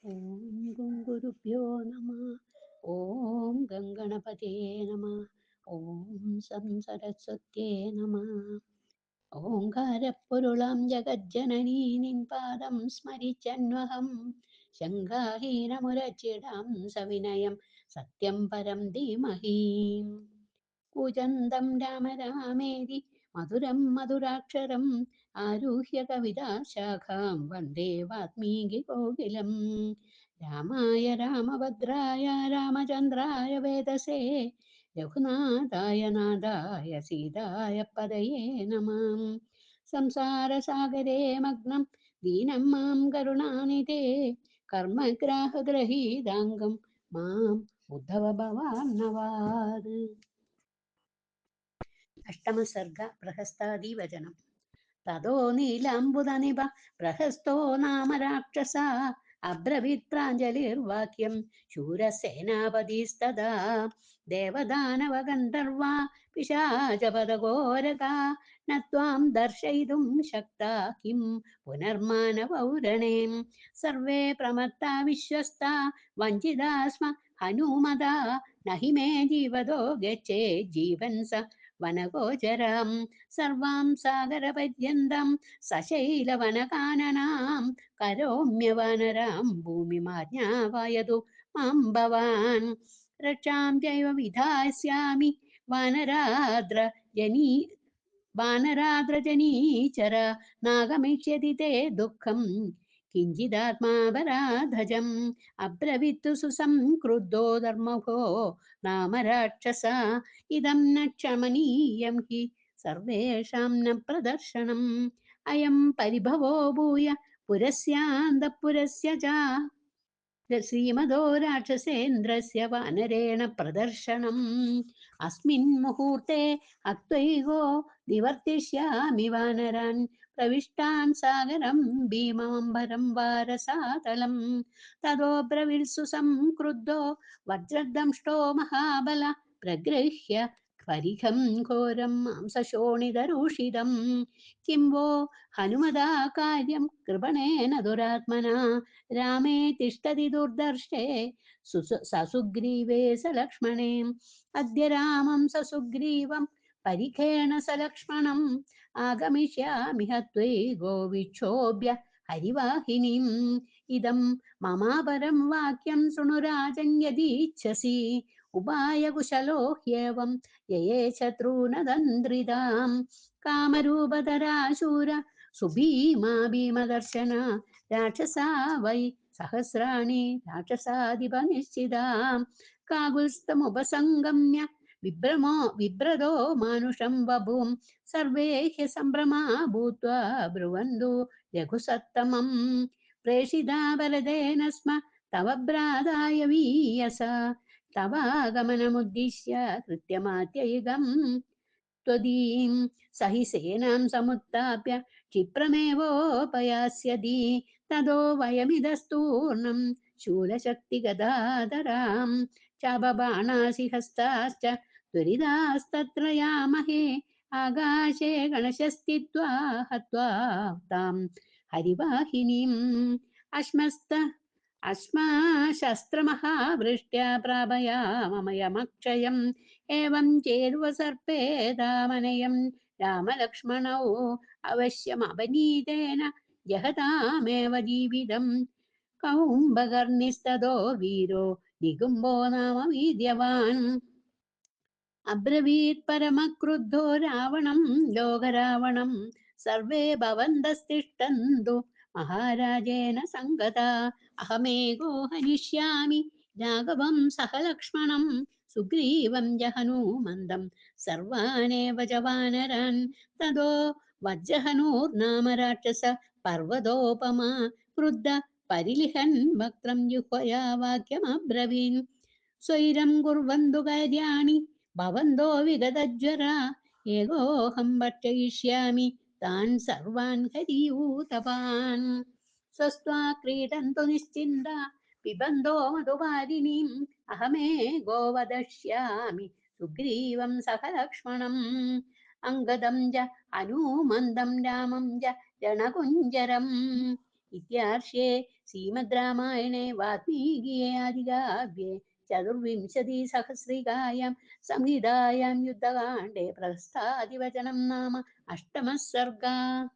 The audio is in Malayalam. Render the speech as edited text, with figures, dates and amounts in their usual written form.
ഓം ഗുരുഭ്യോ നമ. ഓം ഗംഗണപതേ നമ. ഓം സംസരസ്വത്യേ നമ. ഓങ്കാരപ്പൊരുളാം ജഗജ്ജനനീ നിൻ പാദം സ്മരിച്ചന്വഹം ശങ്കാഹീനമുരച്ചിടാം സവിനയം സത്യം പരം ധീമഹി. കൂജന്തം രാമ രാമേതി മധുരം മധുരാക്ഷരം ആരുഹ്യ കവിതാശാഖാം വന്ദേ വാത്മീകി കോകിലം. രാമായ രാമഭദ്രായ രാമചന്ദ്രായ വേദസേ രഘുനാഥായ നാഥായ സീതായ പദയേ നമഃ. സംസാരസാഗരേ മഗ്നം ദീനം മാം കരുണാനിധേ കർമ്മഗ്രാഹഗ്രഹീതാംഗം മാം ഉദ്ധവ ഭവാന്നവാത്. അഷ്ടമസർഗ പ്രഹസ്താദീവചനം. തതോ നീലാംബുധനിഭ പ്രഹസ്തോ നാമ രാക്ഷസ അബ്രവീത് പ്രാഞ്ജലിർവാക്യം ശൂരസേനാപതിസ്തദാ. ദേവദാനവ ഗന്ധർവാ പിശാചപദഘോരകാ ന ത്വാം ദർശയിതും ശക്താ കിം പുനർമാനവൗരണേ. സർവേ പ്രമത്താ വിശ്വസ്താ വഞ്ചിതാ സ്മ ഹനുമതാ നഹി മേ ജീവതോ ഗച്ഛേ ജീവൻ സ വനഗോചരം. സർവാം സാഗരപര്യന്തം സശൈലവനകാനനാം കരോമ്യവാനരാം ഭൂമിമാജ്ഞാപയതു മാം ഭവാൻ. രക്ഷാം ചൈവ വിധാസ്യാമി വാനരാദ്രജനീചര നാഗമിഷ്യതി തേ ദുഃഖം കിഞ്ചിദാത്മാപരാധജം. അബ്രവിത്തു സുസംക്രുദ്ധോ ധർമ്മഭോ നാമ രാക്ഷസ ഇദം ന ക്ഷമനീയം ഹി സർവേഷാം ന പ്രദർശനം. അയം പരിഭവോ ഭൂയ പുരസ്യാന്തഃപുരസ്യ ച ശ്രീമതോ രാക്ഷസേന്ദ്രസ്യ വാനരേണ പ്രദർശനം. അസ്മിൻ മുഹൂർത്തെ ഹത്വൈകോ നിവർത്തിഷ്യാമി വാനരാൻ പ്രവിഷ്ടാൻ സാഗരം ഭീമമംബരം വാരസാതലം. തതോ ബ്രവിത്സു സംക്രുദ്ധോ വജ്രദംഷ്ടോ മഹാബല പ്രഗൃഹ്യ പരിഖം ഘോരം മാംസശോണിതരൂഷിതം. കിം വോ ഹനുമതാ കാര്യം കൃപണേന ദുരാത്മനാ രാമേ തിഷ്ടതി ദുർദർശേ സസുഗ്രീവേ സലക്ഷ്മണേ. അദ്യ രാമം സസുഗ്രീവം പരിഖേണ സലക്ഷ്മണം ആഗമിഷ്യാമി ഹത്വൈകോ വിക്ഷോഭ്യ ഹരിവാഹിനീം. ഇദം മമാപരം വാക്യം ശൃണു രാജൻ യദീച്ഛസി ഉപായകുശലോ ഹ്യേവം യയേ ശത്രുനദന്ത്രിതാം. കാമരൂപധരാശൂര സുഭീമാ ഭീമദർശന രാക്ഷസാ വൈ സഹസ്രാണി രാക്ഷസാധിപ നിശ്ചിതാം. കാകുൽസ്ഥമുപസംഗമ്യ വിഭ്രതോ മാനുഷം വപും സർവേ ഹ്യസംഭ്രമാ ഭൂത്വാ ബ്രുവന്തു രഘുസത്തമം. പ്രേഷിതാ വരദേന സ്മ തവ ഭ്രാതായ വീയസ തവാഗമനമുദ്ദിശ്യ കൃത്യമാത്യൈകം ത്വദീം. സഹി സേനാം സമുത്ഥാപ്യ ക്ഷിപ്രമേവോപയാസ്യതി തതോ വയമിതസ്തൂർണം ശൂലശക്തിഗദാധരാം. ചാപബാണാസി ഹസ്താശ്ച ത്വരിതാസ്തത്ര യാമഹേ ആകാശേ ഗണശസ്തിത്വാ ഹത്വാ താം ഹരിവാഹിനീം. അശ്മാശസ്ത്രമഹാവൃഷ്ട്യാ പ്രാപയാമയമക്ഷയം ഏവം ചേരുവസർപ്പേതാമനയം രാമലക്ഷ്മണൗ അവശ്യമപനീതേന ജഹതാമേവ ജീവിതം. കൗംഭകർണിസ്തതോ വീരോ നികുംഭോ നാമ വീര്യവാൻ. അബ്രവീത് പരമക്രുദ്ധോ രാവണം ലോകരാവണം സർവേ ഭവന്തസ്തിഷ്ഠന്തു മഹാരാജേന സംഗതാ. അഹമേകോ ഹനിഷ്യാമി രാഘവം സഹ ലക്ഷ്മണം സുഗ്രീവം ജഹനൂമന്തം സർവാനേവ ച വാനരാൻ. തതോ വജ്രഹനൂർനാമ രാക്ഷസ പർവതോപമാ ക്രുദ്ധ പരിലിഹൻ വക്രം ജുഹ്വയാ വാക്യമബ്രവീൻ. സ്വൈരം കുർവന്തു കാര്യാണി ഭവന്തോ വിഗതജ്വരാ ഏകോഹം ഭക്ഷയിഷ്യാമി താൻ സർവാൻ ഹരിയൂതപാൻ. സ്വസ്ത്വാ ക്രീഡന്തു നിശ്ചിന്ത പിബന്തോ മധുവാരിണീം അഹമേകോ വദഷ്യാമി സുഗ്രീവം സഹ ലക്ഷ്മണം. അംഗദം ച ഹനൂമന്തം രാമം ച രണകുഞ്ചരം. ഇത്യാർഷേ श्रीमद् रामायणे वाल्मीकिये आदिकाव्ये चतुर्विंशतिसहस्रिकायां संहितायां युद्धकाण्डे प्रस्थादिवचनं नाम अष्टमः सर्गः।